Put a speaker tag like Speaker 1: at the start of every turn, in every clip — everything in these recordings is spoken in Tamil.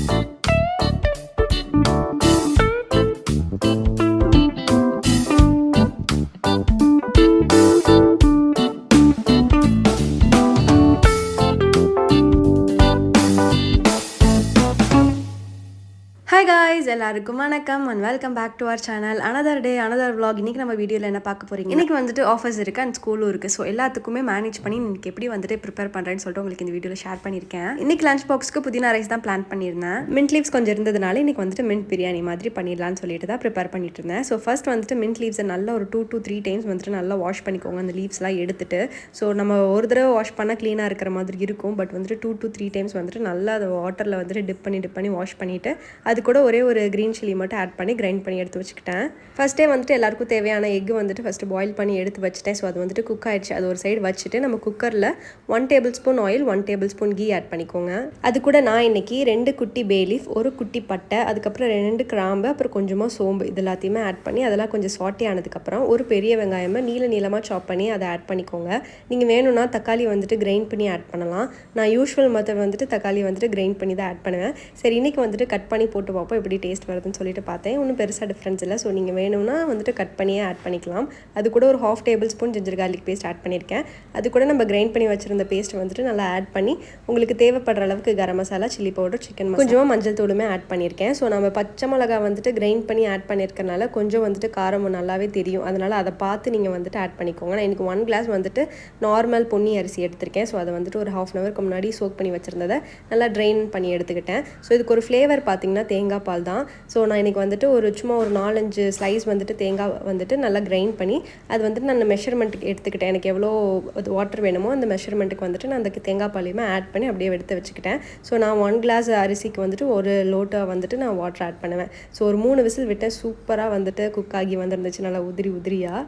Speaker 1: Hi guys, எல்லாருக்கும் வணக்கம் and welcome back to our channel. Another day, another vlog. இன்னைக்கு நம்ம வீடியோல என்ன பார்க்க போறீங்க? இன்னைக்கு வந்துட்டு ஆஃபர்ஸ் இருக்கு and ஸ்கூலும் இருக்கு. சோ எல்லாத்துக்குமே மேனேஜ் பண்ணி இன்னைக்கு எப்படி வந்துட்டு ப்ரிப்பேர் பண்றேன்னு சொல்லிட்டு உங்களுக்கு இந்த வீடியோல ஷேர் பண்ணிருக்கேன். இன்னைக்கு லஞ்ச் பாக்ஸ்க்கு புதினா ரைஸ் தான் பிளான் பண்ணிருந்தேன். மின்ட் லீவ்ஸ் கொஞ்சம் இருந்ததனால இன்னைக்கு வந்துட்டு மின்ட் பிரியாணி மாதிரி பண்ணிடலாம்னு சொல்லிட்டு தான் ப்ரிப்பேர் பண்ணிட்டு இருந்தேன். சோ ஃபர்ஸ்ட் வந்துட்டு மின்ட் லீவ்ஸை நல்லா ஒரு 2 to 3 டைம்ஸ் வந்துட்டு நல்லா வாஷ் பண்ணிக்கோங்க. அந்த லீவ்ஸ்லாம் எடுத்துட்டு ஸோ நம்ம ஒரு தடவை வாஷ் பண்ணால் க்ளீனாக இருக்கிற மாதிரி இருக்கும். பட் வந்துட்டு 2 to 3 டைம்ஸ் வந்துட்டு நல்லா அதை வாட்டரில் வந்துட்டு டிப் பண்ணி வாஷ் பண்ணிவிட்டு அது கூட ஒரே ஒரு க்ரீன் சில்லி மட்டும் ஆட் பண்ணி கிரைண்ட் பண்ணி எடுத்து வச்சுக்கிட்டேன். ஃபஸ்ட்டே வந்துட்டு எல்லாருக்கும் தேவையான எக் வந்துட்டு ஃபஸ்ட்டு பாயில் பண்ணி எடுத்து வச்சுட்டேன். ஸோ அது வந்துட்டு குக் ஆகிடுச்சு. அது ஒரு சைடு வச்சுட்டு நம்ம குக்கரில் 1 tablespoon oil 1 tablespoon கீ ஆட் பண்ணிக்கோங்க. அது கூட நான் இன்னைக்கு 2 குட்டி பே லீஃப், 1 குட்டி பட்டை, அதுக்கப்புறம் 2 கிராம்பு, அப்புறம் கொஞ்சமாக சோம்பு இது எல்லாத்தையுமே ஆட் பண்ணி அதெல்லாம் கொஞ்சம் சாட்டே ஆனதுக்கப்புறம் ஒரு பெரிய வெங்காயமாக நீளமாக சாப் பண்ணி அதை ஆட் பண்ணிக்கோங்க. நீங்கள் வேணும்னா தக்காளி வந்துட்டு கிரைண்ட் பண்ணி ஆட் பண்ணலாம். நான் யூஸ்வல் மெத்தட் வந்துட்டு தக்காளி வந்துட்டு கிரைண்ட் பண்ணி தான் ஆட் பண்ணுவேன். சரி இன்னைக்கு வந்துட்டு கட் பண்ணி போட்டு பார்ப்போம் எப்படி டேஸ்ட் வருதுன்னு சொல்லிட்டு பார்த்தேன். ஒன்றும் பெருசாக டிஃப்ரென்ஸ் இல்லை. ஸோ நீங்கள் வேணும்னா வந்துட்டு கட் பண்ணியே ஆட் பண்ணிக்கலாம். அது கூட ஒரு 1/2 tablespoon ginger garlic paste add பண்ணியிருக்கேன். அது கூட நம்ம கிரைண்ட் பண்ணி வச்சிருந்த பேஸ்ட் வந்துட்டு நல்லா ஆட் பண்ணி உங்களுக்கு தேவைப்படுற அளவுக்கு garam masala, chilli powder, chicken masala, கொஞ்சமாக மஞ்சள் தூளுமே ஆட் பண்ணியிருக்கேன். ஸோ நம்ம பச்சை மிளகா வந்துட்டு கிரைண்ட் பண்ணி ஆட் பண்ணியிருக்கனால கொஞ்சம் வந்துட்டு காரம் நல்லாவே தெரியும். அதனால் அதை பார்த்து நீங்கள் வந்துட்டு ஆட் பண்ணிக்கோங்க. நான் எனக்கு 1 கிளாஸ் வந்துட்டு நார்மல் பொன்னி அரிசி எடுத்திருக்கேன். ஸோ அதை வந்துட்டு ஒரு 1/2 hour முன்னாடி சோக் பண்ணி வச்சுருந்ததை நல்லா ட்ரெயின் பண்ணி எடுத்துக்கிட்டேன். ஸோ இதுக்கு ஒரு ஃப்ளேவர் பார்த்தீங்கன்னா தேங்காய் பால் தான். ஸோ நான் இன்றைக்கி வந்துட்டு சும்மா ஒரு 4-5 ஸ்லைஸ் வந்துட்டு தேங்காய் வந்துட்டு நல்லா கிரைண்ட் பண்ணி அது வந்துட்டு நான் மெஷர்மெண்ட்டுக்கு எடுத்துக்கிட்டேன். எனக்கு எவ்வளோ வாட்டர் வேணுமோ அந்த மெஷர்மெண்ட்டுக்கு வந்துட்டு நான் அந்த தேங்காய் பாலையுமே ஆட் பண்ணி அப்படியே எடுத்து வச்சுக்கிட்டேன். ஸோ நான் 1 கிளாஸ் அரிசிக்கு வந்துட்டு ஒரு லோட்டை வந்துட்டு நான் வாட்டர் ஆட் பண்ணுவேன். ஸோ ஒரு 3 விசில் விட்டேன். சூப்பராக வந்துட்டு குக் ஆகி வந்துருந்துச்சு, நல்லா உதிரியாக.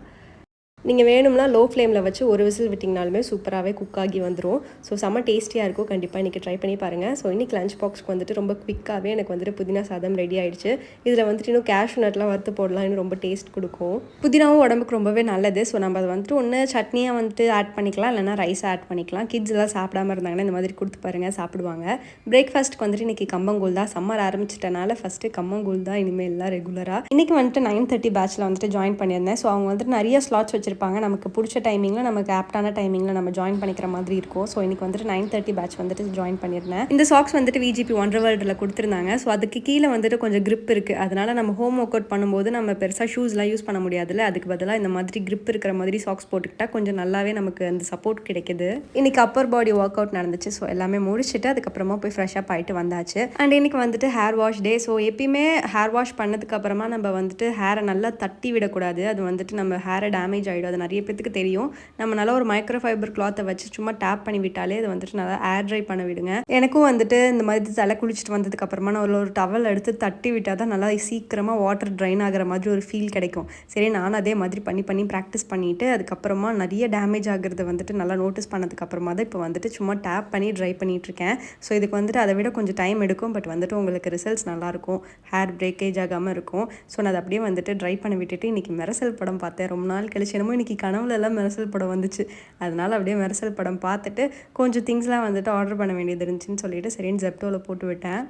Speaker 1: நீங்கள் வேணும்னா லோ ஃப்ளேமில் வச்சு ஒரு விசில் விட்டிங்கனாலுமே சூப்பராகவே குக் ஆகி வந்துடும். ஸோ செம்ம டேஸ்டியாக இருக்கும். கண்டிப்பாக இன்றைக்கி ட்ரை பண்ணி பாருங்கள். ஸோ இன்றைக்கி லஞ்ச் பாக்ஸ்க்கு வந்துட்டு ரொம்ப குவிக்காகவே எனக்கு வந்துட்டு புதினா சாதம் ரெடி ஆகிடுச்சு. இதில் வந்துட்டு இன்னும் கேஷ்யூ நட்லாம் வறுத்து போடலாம், இன்னும் ரொம்ப டேஸ்ட் கொடுக்கும். புதினாவும் உடம்புக்கு ரொம்பவே நல்லது. ஸோ நம்ம அதை வந்துட்டு ஒன்று சட்னியாக வந்துட்டு ஆட் பண்ணிக்கலாம், இல்லைனா ரைஸ் ஆட் பண்ணிக்கலாம். கிட்ஸ் எல்லாம் சாப்பிடாமல் இருந்தாங்கன்னா இந்த மாதிரி கொடுத்து பாருங்கள், சாப்பிடுவாங்க. பிரேக்ஃபாஸ்ட்டுக்கு வந்துட்டு இன்றைக்கி கம்பங்கூழ் தான். சம்மர் ஆரம்பிச்சிட்டனால ஃபஸ்ட்டு கம்பங்கூழ் தான் இனிமேல் எல்லாம் ரெகுலராக. இன்றைக்கி வந்துட்டு 9:30 பேட்சில் வந்துட்டு ஜாயின் பண்ணியிருந்தேன். ஸோ அவங்க வந்துட்டு நிறைய ஸ்லாட்ஸ் வச்சுருப்பாங்க. நமக்கு பிடிச்ச டைமிங்கில், நமக்கு ஆப்டான டைமிங்கில் நம்ம ஜாயின் பண்ணிக்கிற மாதிரி இருக்கும். ஸோ இன்றைக்கி வந்துட்டு 9:30 பேட்ச் வந்துட்டு ஜாயின் பண்ணியிருந்தேன். இந்த சாக்ஸ் வந்துட்டு VGP Wonder Worldல கொடுத்துருந்தாங்க. ஸோ அதுக்கு கீழே வந்துட்டு கொஞ்சம் grip இருக்குது. அதனால் நம்ம ஹோம் ஒர்க் அவுட் பண்ணும்போது நம்ம பெருசாக ஷூஸ்லாம் யூஸ் பண்ண முடியாதுல்ல, அதுக்கு பதிலாக இந்த மாதிரி grip இருக்கிற மாதிரி சாக்ஸ் போட்டுக்கிட்டால் கொஞ்சம் நல்லாவே நமக்கு அந்த சப்போர்ட் கிடைக்குது. இன்றைக்கி அப்பர் பாடி ஒர்க் அவுட் நடந்துச்சு. ஸோ எல்லாமே முடிச்சுட்டு அதுக்கப்புறமா போய் ஃப்ரெஷ்ஷப் ஆகிட்டு வந்தாச்சு. அண்ட் இன்றைக்கி வந்துட்டு ஹேர் வாஷ் டே. ஸோ எப்பயுமே ஹேர் வாஷ் பண்ணதுக்கப்புறமா நம்ம வந்துட்டு ஹேரை நல்லா தட்டி விடக்கூடாது. அது வந்துட்டு நம்ம ஹேரை டேமேஜ் ஆகிடும். அது நிறைய பேத்துக்கு தெரியும். நம்ம நல்லா ஒரு மைக்ரோ ஃபைபர் கிளாத்தை வச்சு சும்மா டேப் பண்ணி விட்டாலே அது வந்துட்டு நல்லா ஏர் ட்ரை பண்ண விடுங்க. எனக்கும் வந்துட்டு இந்த மாதிரி தலை குளிச்சுட்டு வந்ததுக்கு அப்புறமா நான் ஒரு டவல் எடுத்து தட்டி விட்டால் தான் நல்லா சீக்கிரமாக வாட்டர் ட்ரைன் ஆகிற மாதிரி ஒரு ஃபீல் கிடைக்கும். சரி நானும் அதே மாதிரி பண்ணி ப்ராக்டிஸ் பண்ணிவிட்டு அதுக்கப்புறமா நிறைய டேமேஜ் ஆகிறத வந்துட்டு நல்லா நோட்டீஸ் பண்ணதுக்கப்புறமா தான் இப்போ வந்துட்டு சும்மா டேப் பண்ணி ட்ரை பண்ணிகிட்ருக்கேன். ஸோ இதுக்கு வந்துட்டு அதை விட கொஞ்சம் டைம் எடுக்கும். பட் வந்துட்டு உங்களுக்கு ரிசல்ட்ஸ் நல்லாயிருக்கும், ஹேர் பிரேக்கேஜ் ஆகாமல் இருக்கும். ஸோ நான் அதை அப்படியே வந்துட்டு ட்ரை பண்ணி விட்டுட்டு இன்றைக்கி மெரசல் படம் பார்த்தேன். ரொம்ப நாள் கழிச்சு என்னமோ இன்றைக்கி கனவுலலாம் மெரசல் படம் வந்துச்சு. அதனால் அப்படியே மெரசல் படம் பார்த்துட்டு கொஞ்சம் திங்ஸ்லாம் வந்துட்டு ஆர்டர் பண்ண வேண்டியது இருந்துச்சுன்னு சொல்லிட்டு சரின்னு ஜெப்டோவில் போட்டு விட்டேன்.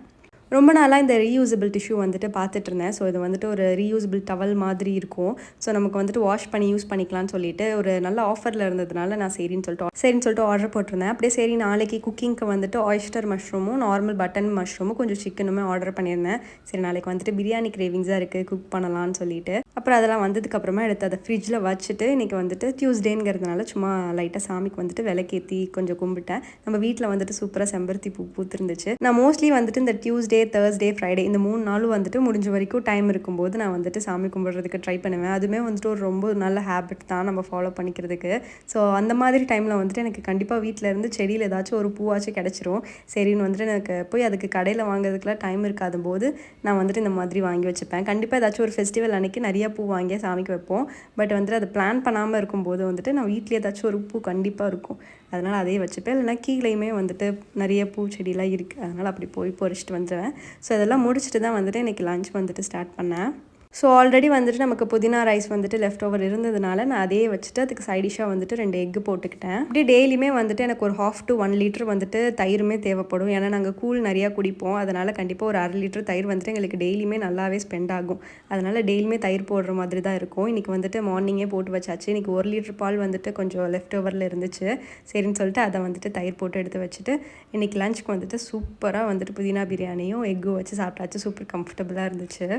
Speaker 1: ரொம்ப நாளாக இந்த ரீயூசபிள் டிஷ்யூ வந்துட்டு பார்த்துட்டு இருந்தேன். ஸோ இது வந்துட்டு ஒரு ரீயூசபிள் டவல் மாதிரி இருக்கும். ஸோ நமக்கு வந்துட்டு வாஷ் பண்ணி யூஸ் பண்ணிக்கலாம்னு சொல்லிட்டு ஒரு நல்ல ஆஃபரில் இருந்ததுனால நான் சரின்னு சொல்லிட்டு ஆர்டர் போட்டிருந்தேன். அப்படியே சரி நாளைக்கு குக்கிங்க்கு வந்துட்டு ஆயிஸ்டர் மஷ்ரூமும் நார்மல் பட்டன் மஷ்ரூமும் கொஞ்சம் சிக்கனுமே ஆர்டர் பண்ணியிருந்தேன். சரி நாளைக்கு வந்துட்டு பிரியாணி கிரேவிங்ஸாக இருக்குது, குக் பண்ணலான்னு சொல்லிட்டு அப்புறம் அதெல்லாம் வந்ததுக்கப்புறமா எடுத்து அதை ஃப்ரிட்ஜில் வச்சுட்டு இன்றைக்கி வந்துட்டு டியூஸ்டேங்கிறதுனால சும்மா லைட்டாக சாமிக்கு வந்துட்டு விளக்கேற்றி கொஞ்சம் கும்பிட்டேன். நம்ம வீட்டில் வந்துட்டு சூப்பராக செம்பருத்தி பூ பூத்துருந்துச்சு. நான் மோஸ்ட்லி வந்துட்டு இந்த டியூஸ்டே, தேர்ஸ்டே, ஃப்ரைடே இந்த 3 நாளும் வந்துட்டு முடிஞ்ச வரைக்கும் டைம் இருக்கும்போது நான் வந்துட்டு சாமி கும்பிட்றதுக்கு ட்ரை பண்ணுவேன். அதுவுமே வந்துட்டு ஒரு ரொம்ப நல்ல ஹேபிட் தான் நம்ம ஃபாலோ பண்ணிக்கிறதுக்கு. ஸோ அந்த மாதிரி டைமில் வந்துட்டு எனக்கு கண்டிப்பாக வீட்டில் இருந்து செடியில் ஏதாச்சும் ஒரு பூவாச்சும் கிடச்சிரும். சரின்னு வந்துட்டு எனக்கு போய் அதுக்கு கடையில் வாங்குறதுக்குலாம் டைம் இருக்காத போது நான் வந்துட்டு இந்த மாதிரி வாங்கி வச்சுப்பேன். கண்டிப்பாக ஏதாச்சும் ஒரு ஃபெஸ்டிவல் அன்றைக்கி நிறைய பூ வாங்கி சாமிக்கு வைப்போம். பட் வந்துட்டு அதை பிளான் பண்ணாமல் இருக்கும்போது வந்துட்டு நான் வீட்டில் ஏதாச்சும் ஒரு பூ கண்டிப்பாக இருக்கும். அதனால் அதையே வச்சுப்பேன். இல்லைனா கீழேயுமே வந்துட்டு நிறைய பூச்செடிலாம் இருக்குது. அதனால் அப்படி போய் பறிச்சிட்டு வந்துடுவேன். ஸோ இதெல்லாம் முடிச்சுட்டு தான் வந்துட்டு இன்றைக்கி லஞ்ச் வந்துட்டு ஸ்டார்ட் பண்ணேன். ஸோ ஆல்ரெடி வந்துட்டு நமக்கு புதினா ரைஸ் வந்துட்டு லெஃப்ட் ஓவர் இருந்ததுனால நான் அதையே வச்சுட்டு அதுக்கு சைட் டிஷ்ஷாக வந்துட்டு 2 எக்கு போட்டுக்கிட்டேன். இப்படி டெய்லியுமே வந்துட்டு எனக்கு ஒரு 1/2 to 1 லிட்டர் வந்துட்டு தயிருமே தேவைப்படும். ஏன்னா நாங்கள் கூழ் நிறையா குடிப்போம். அதனால் கண்டிப்பாக ஒரு 1/2 லிட்டர் தயிர் வந்துட்டு எங்களுக்கு டெய்லியுமே நல்லாவே ஸ்பெண்ட் ஆகும். அதனால் டெய்லியுமே தயிர் போடுற மாதிரி தான் இருக்கும். இன்றைக்கி வந்துட்டு மார்னிங்கே போட்டு வச்சாச்சு. இன்றைக்கி 1 லிட்டர் பால் வந்துட்டு கொஞ்சம் லெஃப்ட் ஓவரில் இருந்துச்சு. சரின்னு சொல்லிட்டு அதை வந்துட்டு தயிர் போட்டு எடுத்து வச்சுட்டு இன்றைக்கி லஞ்சுக்கு வந்துட்டு சூப்பராக வந்துட்டு புதினா பிரியாணியும் எக்கும் வச்சு சாப்பிட்டாச்சு. சூப்பர் கம்ஃபர்டபுளாக இருந்துச்சு.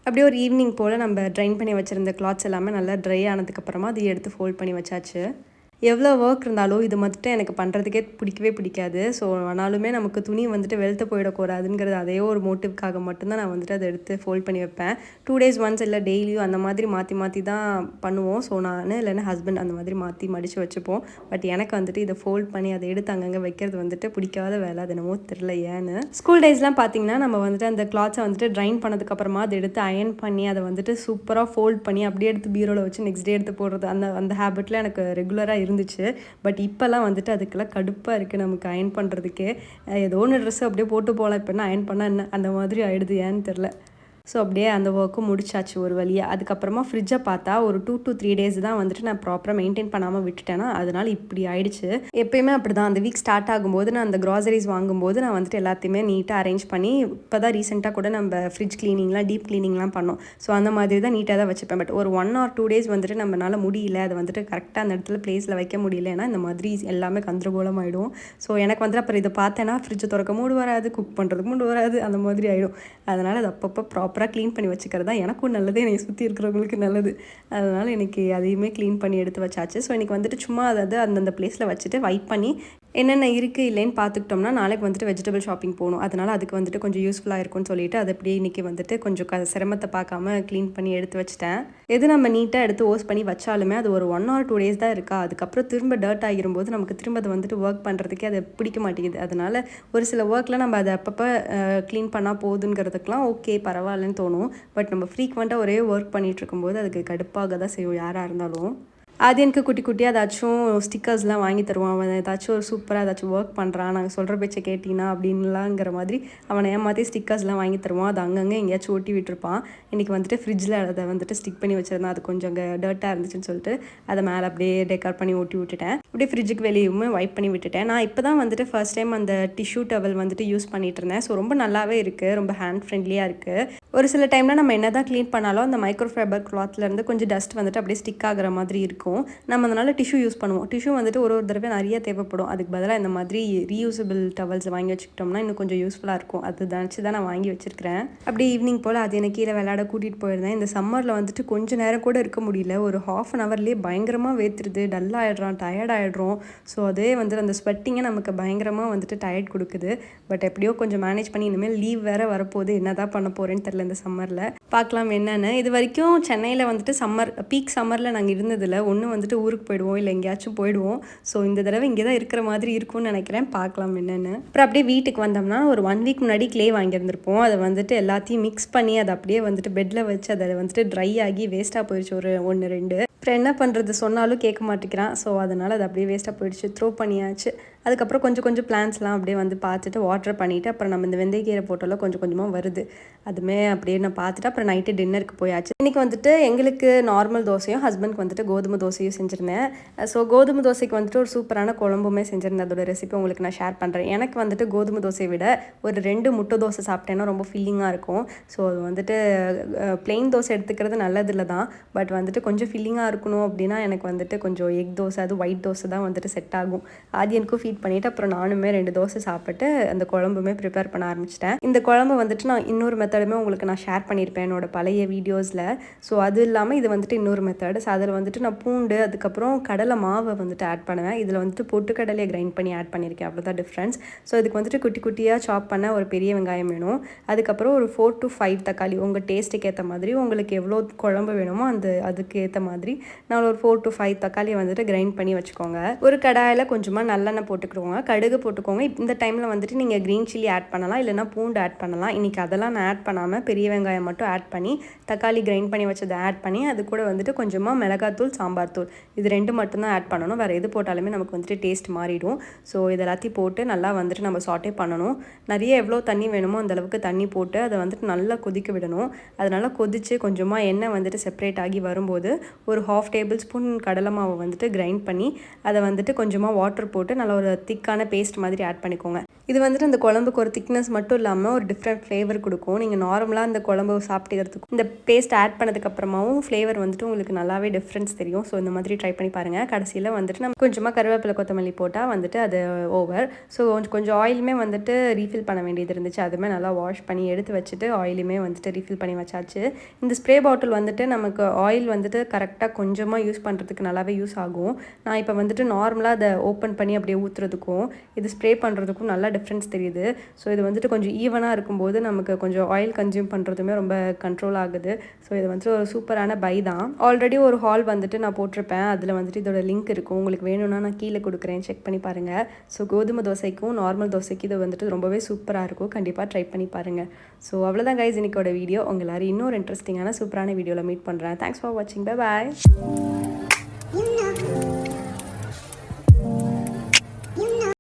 Speaker 1: அப்படியே ஒரு ஈவினிங் போல் நம்ம ட்ரைன் பண்ணி வச்சுருந்த கிளாத்ஸ் எல்லாமே நல்லா ட்ரை ஆனதுக்கப்புறமா அதை எடுத்து ஃபோல்ட் பண்ணி வச்சாச்சு. எவ்வளோ ஒர்க் இருந்தாலும் இது வந்துட்டு எனக்கு பண்ணுறதுக்கே பிடிக்கவே பிடிக்காது. ஸோ ஆனாலுமே நமக்கு துணி வந்துட்டு வெளுத்து போயிடக்கூடாதுங்கிறது அதே ஒரு மோட்டிவ்க்காக மட்டும்தான் நான் வந்துட்டு அதை எடுத்து ஃபோல்ட் பண்ணி வைப்பேன். 2 days ஒன்ஸ் இல்லை டெய்லியும் அந்த மாதிரி மாற்றி மாற்றி தான் பண்ணுவோம். ஸோ நான் இல்லைன்னா ஹஸ்பண்ட் அந்த மாதிரி மாற்றி மடித்து வச்சுப்போம். பட் எனக்கு வந்துட்டு இதை ஃபோல்ட் பண்ணி அதை எடுத்து அங்கங்கே வைக்கிறது வந்துட்டு பிடிக்காத வேலை. அது என்னமோ தெரில ஏன்னு. ஸ்கூல் டேஸ்லாம் பார்த்திங்கன்னா நம்ம வந்துட்டு அந்த கிளாத்ஸை வந்துட்டு ட்ரைன் பண்ணதுக்கப்புறமா அதை எடுத்து அயன் பண்ணி அதை வந்துட்டு சூப்பராக ஃபோல்ட் பண்ணி அப்படியே எடுத்து பீரோவில் வச்சு நெக்ஸ்ட் டே எடுத்து போடுறது அந்த ஹேபிட்டில் எனக்கு ரெகுலராக இருந்துச்சு. பட் இப்போல்லாம் வந்துட்டு அதுக்கெல்லாம் கடுப்பாக இருக்குது நமக்கு அயன் பண்ணுறதுக்கே. ஏதோ ஒன்று ட்ரெஸ்ஸு அப்படியே போட்டு போகலாம், இப்போ என்ன அயன் பண்ணால் என்ன அந்த மாதிரி ஆகிடுது, ஏன்னு தெரில. ஸோ அப்படியே அந்த ஒர்க்கும் முடிச்சாச்சு ஒரு வழியாக. அதுக்கப்புறமா ஃப்ரிட்ஜை பார்த்தா ஒரு 2 to 3 days தான் வந்துட்டு நான் ப்ராப்பராக மெயின்டைன் பண்ணாமல் விட்டுட்டேன்னா அதனால் இப்படி ஆயிடுச்சு. எப்பயுமே அப்படி தான். அந்த வீக் ஸ்டார்ட் ஆகும்போது நான் அந்த க்ராசரிஸ் வாங்கும்போது நான் வந்துட்டு எல்லாத்தையுமே நீட்டாக அரேஞ்ச் பண்ணி இப்போ தான் ரீசெண்டாக கூட நம்ம ஃப்ரிட்ஜ் க்ளீனிங்லாம் டீப் க்ளீனிங்லாம் பண்ணோம். ஸோ அந்த மாதிரி தான் நீட்டாக தான் வச்சுப்பேன். பட் ஒரு 1 or 2 days வந்துட்டு நம்மளால முடியல, அதை வந்துட்டு கரெக்டாக அந்த இடத்துல ப்ளேஸில் வைக்க முடியலன்னா இந்த மாதிரி எல்லாமே கந்தரகோலம் ஆகிடும். ஸோ எனக்கு வந்துட்டு அப்புறம் இதை பார்த்தேன்னா ஃப்ரிட்ஜை திறக்க மூடு வராது, குக் பண்ணுறதுக்கு மூடு வராது, அந்த மாதிரி ஆகிடும். அதனால் அது அப்பப்போ ப்ராப்பராக க்ளீன் பண்ணி வச்சுக்கிறது தான் எனக்கும் நல்லது, என்னை சுற்றி இருக்கிறவங்களுக்கு நல்லது. அதனால் இன்றைக்கி அதையுமே க்ளீன் பண்ணி எடுத்து வச்சாச்சு. ஸோ இன்றைக்கி வந்துட்டு சும்மா அதாவது அந்தந்த ப்ளேஸில் வச்சுட்டு வைப் பண்ணி என்னென்ன இருக்குது இல்லைன்னு பார்த்துக்கிட்டோம்னா நாளைக்கு வந்துட்டு வெஜிடபிள் ஷாப்பிங் போகணும். அதனால் அதுக்கு வந்துட்டு கொஞ்சம் யூஸ்ஃபுல்லாக இருக்கும்னு சொல்லிட்டு அதை அப்படியே இன்றைக்கி வந்துட்டு கொஞ்சம் சிரமத்தை பார்க்காம க்ளீன் பண்ணி எடுத்து வச்சுட்டேன். எது நம்ம நீட்டாக எடுத்து வாஷ் பண்ணி வச்சாலுமே அது ஒரு 1 or 2 days தான் இருக்கா. அதுக்கப்புறம் திரும்ப டர்ட் ஆகிரும்போது நமக்கு திரும்ப அதை வந்துட்டு ஒர்க் பண்ணுறதுக்கே அது பிடிக்க மாட்டேங்குது. அதனால் ஒரு சில ஒர்க்கில் நம்ம அதை அப்பப்போ க்ளீன் பண்ணால் போகுதுங்கிறதுக்கெலாம் ஓகே பரவாயில்லன்னு தோணும். பட் நம்ம ஃப்ரீக்வெண்ட்டாக ஒரே ஒர்க் பண்ணிகிட்டு இருக்கும்போது அதுக்கு கடுப்பாக தான் செய்யும் யாராக இருந்தாலும். அது எனக்கு குட்டி குட்டியாக ஏதாச்சும் ஸ்டிக்கர்ஸ்லாம் வாங்கி தருவான். அவன் ஏதாச்சும் ஒரு சூப்பராக ஏதாச்சும் ஒர்க் பண்ணுறான், நாங்கள் சொல்கிற பேச்சை கேட்டினா அப்படின்லாங்கிற மாதிரி அவனை ஏமாற்றி ஸ்டிக்கர்ஸ்லாம் வாங்கி தருவான். அது அங்கங்கே எங்கேயாச்சும் ஒட்டி விட்டுருப்பான். இன்றைக்கி வந்துட்டு ஃப்ரிட்ஜில் அதை வந்துட்டு ஸ்டிக் பண்ணி வச்சுருந்தேன். அது கொஞ்சம் அங்கே டர்ட்டாக இருந்துச்சுன்னு சொல்லிட்டு அதை மேலே அப்படியே டெக்கார் பண்ணி ஒட்டி விட்டுட்டேன். அப்படியே ஃப்ரிட்ஜுக்கு வெளியுமே வைப் பண்ணி விட்டுட்டேன். நான் இப்போ தான் வந்துட்டு ஃபர்ஸ்ட் டைம் அந்த டிஷ்யூ டவல் வந்துட்டு யூஸ் பண்ணிகிட்டு இருந்தேன். ஸோ ரொம்ப நல்லாவே இருக்குது, ரொம்ப ஹேண்ட் ஃப்ரெண்ட்லியாக இருக்குது. ஒரு சில டைமில் நம்ம என்ன தான் க்ளீன் பண்ணாலும் அந்த மைக்ரோஃபைபர் கிளாத்லேருந்து கொஞ்சம் டஸ்ட் வந்துட்டு அப்படியே ஸ்டிக் ஆகிற மாதிரி இருக்கும். நம்ம அதனால் டிஷ்யூ யூஸ் பண்ணுவோம். டிஷ்யூ வந்துட்டு ஒரு தடவை நிறைய தேவைப்படும். அதுக்கு பதிலாக இந்த மாதிரி ரீயூசபிள் டவல்ஸ் வாங்கி வச்சுக்கிட்டோம்னா இன்னும் கொஞ்சம் யூஸ்ஃபுல்லாக இருக்கும். அது நினச்சி தான் நான் வாங்கி வச்சுருக்கிறேன். அப்படி ஈவினிங் போல் அது எனக்கு கீழே விளையாட கூட்டிகிட்டு போயிருந்தேன். இந்த சம்மரில் வந்துட்டு கொஞ்சம் நேரம் கூட இருக்க முடியல. ஒரு 1/2 hourலேயே பயங்கரமாக வேத்துருது, டல்லாகிடுறோம், டயர்ட் ஆகிடுறோம். ஸோ அதே வந்துட்டு அந்த ஸ்வெட்டிங்கே நமக்கு பயங்கரமாக வந்துட்டு டயர்ட் கொடுக்குது. பட் எப்படியோ கொஞ்சம் மேனேஜ் பண்ணி இனிமேல் லீவ் வேறு வரப்போகுது, என்ன தான் பண்ண போகிறேன்னு தெரில இந்த சம்மரில். பார்க்கலாம் என்னென்னு. இது வரைக்கும் சென்னையில் வந்துட்டு பீக் சம்மரில் நாங்கள் இருந்ததில்ல. ஒன்று வந்துட்டு ஊருக்கு போயிடுவோம் இல்லை எங்கேயாச்சும் போயிடுவோம். ஸோ இந்த தடவை இங்கே தான் இருக்கிற மாதிரி இருக்கும்னு நினைக்கிறேன். பார்க்கலாம் என்னென்னு. அப்புறம் அப்படியே வீட்டுக்கு வந்தோம்னா ஒரு 1 week முன்னாடி க்ளே வாங்கியிருந்திருப்போம். அதை வந்துட்டு எல்லாத்தையும் மிக்ஸ் பண்ணி அதை அப்படியே வந்துட்டு பெட்டில் வச்சு அதை வந்துட்டு ட்ரை ஆகி வேஸ்ட்டாக போயிடுச்சு ஒரு 1-2. அப்புறம் என்ன பண்ணுறது, சொன்னாலும் கேட்க மாட்டேங்கிறான். ஸோ அதனால் அது அப்படியே வேஸ்ட்டாக போயிடுச்சு, த்ரோ பண்ணியாச்சு. அதுக்கப்புறம் கொஞ்சம் பிளான்ஸ்லாம் அப்படியே வந்து பார்த்துட்டு வாட்டர் பண்ணிவிட்டு அப்புறம் நம்ம இந்த வெந்தயக்கீரை போட்டோலாம் கொஞ்சம் கொஞ்சமாக வருது, அதுவுமே அப்படியே நான் பார்த்துட்டு அப்புறம் நைட்டு டின்னருக்கு போயாச்சு. இன்றைக்கி வந்துட்டு எங்களுக்கு நார்மல் தோசையும் ஹஸ்பண்ட்க்கு வந்துட்டு கோதுமை தோசையும் செஞ்சுருந்தேன். ஸோ கோதுமை தோசைக்கு வந்துட்டு ஒரு சூப்பரான குழம்புமே செஞ்சுருந்தேன். அதோட ரெசிபி உங்களுக்கு நான் ஷேர் பண்ணுறேன். எனக்கு வந்துட்டு கோதுமை தோசையை விட ஒரு 2 முட்டை தோசை சாப்பிட்டேன்னா ரொம்ப ஃபில்லிங்காக இருக்கும். ஸோ அது வந்துட்டு பிளெயின் தோசை எடுத்துக்கிறது நல்லதில்லை தான். பட் வந்துட்டு கொஞ்சம் ஃபில்லிங்காக இருக்கணும் அப்படின்னா எனக்கு வந்துட்டு கொஞ்சம் எக் தோசை, அது ஒயிட் தோசை தான் வந்துட்டு செட் ஆகும். அது எனக்கும் ஃபீட் பண்ணிவிட்டு அப்புறம் நானுமே 2 தோசை சாப்பிட்டு அந்த குழம்புமே ப்ரிப்பேர் பண்ண ஆரம்பிச்சிட்டேன். இந்த குழம்பு வந்துட்டு நான் இன்னொரு மெத்தடுமே உங்களுக்கு நான் ஷேர் பண்ணியிருப்பேன் என்னோட பழைய வீடியோஸில். ஸோ அது இல்லாமல் இது வந்துட்டு இன்னொரு மெத்தட். ஸோ அதில் வந்துட்டு நான் பூண்டு அதுக்கப்புறம் கடலை மாவை வந்துட்டு ஆட் பண்ணுவேன். இதில் வந்துட்டு பொட்டுக்கடலையை கிரைண்ட் பண்ணி ஆட் பண்ணியிருக்கேன், அவ்வளோதான் டிஃப்ரென்ஸ். ஸோ இதுக்கு வந்துட்டு குட்டி குட்டியாக சாப் பண்ண ஒரு பெரிய வெங்காயம் வேணும். அதுக்கப்புறம் ஒரு 4 to 5 தக்காளி, உங்கள் டேஸ்ட்டுக்கு ஏற்ற மாதிரி உங்களுக்கு எவ்வளோ குழம்பு வேணுமோ அதுக்கு ஏற்ற மாதிரி நான் ஒரு 4 to 5 தக்காளியை வந்துட்டு கிரைண்ட் பண்ணி வச்சுக்கோங்க. ஒரு கடாயில் கொஞ்சமாக நல்லெண்ணெய் போட்டு போட்டுக்கோங்க, கடுகு போட்டுக்கோங்க. இந்த டைமில் வந்துட்டு நீங்கள் க்ரீன் சில்லி ஆட் பண்ணலாம், இல்லைனா பூண்டு ஆட் பண்ணலாம். இன்றைக்கி அதெல்லாம் நான் ஆட் பண்ணாமல் பெரிய வெங்காயம் மட்டும் ஆட் பண்ணி தக்காளி கிரைண்ட் பண்ணி வச்சதை ஆட் பண்ணி அது கூட வந்துட்டு கொஞ்சமாக மிளகாத்தூள், சாம்பார் தூள் இது 2 மட்டும்தான் ஆட் பண்ணணும். வேறு எது போட்டாலுமே நமக்கு வந்துட்டு டேஸ்ட் மாறிடும். ஸோ இது எல்லாத்தையும் போட்டு நல்லா வந்துட்டு நம்ம சாட்டே பண்ணணும். நிறைய எவ்வளோ தண்ணி வேணுமோ அந்தளவுக்கு தண்ணி போட்டு அதை வந்துட்டு நல்லா கொதிக்க விடணும். அதனால் கொதித்து கொஞ்சமாக எண்ணெய் வந்துட்டு செப்பரேட் ஆகி வரும்போது ஒரு 1/2 டேபிள் ஸ்பூன் கடலை மாவு வந்துட்டு கிரைண்ட் பண்ணி அதை வந்துட்டு கொஞ்சமாக வாட்டர் போட்டு நல்லா ஒரு திக்கான பேஸ்ட் மாதிரி ஆட் பண்ணிக்கோங்க. இது வந்துட்டு அந்த குழம்புக்கு ஒரு திக்னஸ் மட்டும் இல்லாமல் ஒரு டிஃப்ரெண்ட் ஃப்ளேவர் கொடுக்கும். நீங்கள் நார்மலாக அந்த குழம்பு சாப்பிட்டுக்கிறதுக்கு இந்த பேஸ்ட் ஆட் பண்ணதுக்கப்புறமாவும் ஃப்ளேவர் வந்துட்டு உங்களுக்கு நல்லாவே டிஃப்ரென்ஸ் தெரியும். ஸோ இந்த மாதிரி ட்ரை பண்ணி பாருங்கள். கடைசியில் வந்துட்டு நம்ம கொஞ்சமாக கருவேப்பிலை, கொத்தமல்லி போட்டால் வந்துட்டு அது ஓவர். ஸோ கொஞ்சம் ஆயிலுமே வந்துட்டு ரீஃபில் பண்ண வேண்டியது இருந்துச்சு. அதுவுமே நல்லா வாஷ் பண்ணி எடுத்து வச்சுட்டு ஆயிலுமே வந்துட்டு ரீஃபில் பண்ணி வச்சாச்சு. இந்த ஸ்ப்ரே பாட்டில் வந்துட்டு நமக்கு ஆயில் வந்துட்டு கரெக்டாக கொஞ்சமாக யூஸ் பண்ணுறதுக்கு நல்லாவே யூஸ் ஆகும். நான் இப்போ வந்துட்டு நார்மலாக அதை ஓப்பன் பண்ணி அப்படியே ஊற்றுறதுக்கும் இது ஸ்ப்ரே பண்ணுறதுக்கும் நல்லா டிஃப்ரென்ஸ் தெரியுது. ஸோ இது வந்துட்டு கொஞ்சம் ஈவனாக இருக்கும்போது நமக்கு கொஞ்சம் ஆயில் கன்சியூம் பண்ணுறதுமே ரொம்ப கண்ட்ரோல் ஆகுது. ஸோ இது வந்துட்டு ஒரு சூப்பரான பை தான். ஆல்ரெடி ஒரு ஹால் வந்துட்டு நான் போட்டிருப்பேன். அதில் வந்துட்டு இதோட லிங்க் இருக்கும். உங்களுக்கு வேணும்னா நான் கீழே கொடுக்குறேன், செக் பண்ணி பாருங்கள். ஸோ கோதுமை தோசைக்கும் நார்மல் தோசைக்கும் இது வந்துட்டு ரொம்பவே சூப்பராக இருக்கும். கண்டிப்பாக ட்ரை பண்ணி பாருங்கள். ஸோ அவ்வளோதான் கைஸ் இன்னைக்கோட வீடியோ. உங்க எல்லாரும் இன்னொரு இன்ட்ரெஸ்டிங்கான சூப்பரான வீடியோவில் மீட் பண்ணுறேன். தேங்க்ஸ் ஃபார் வாட்சிங். Bye bye.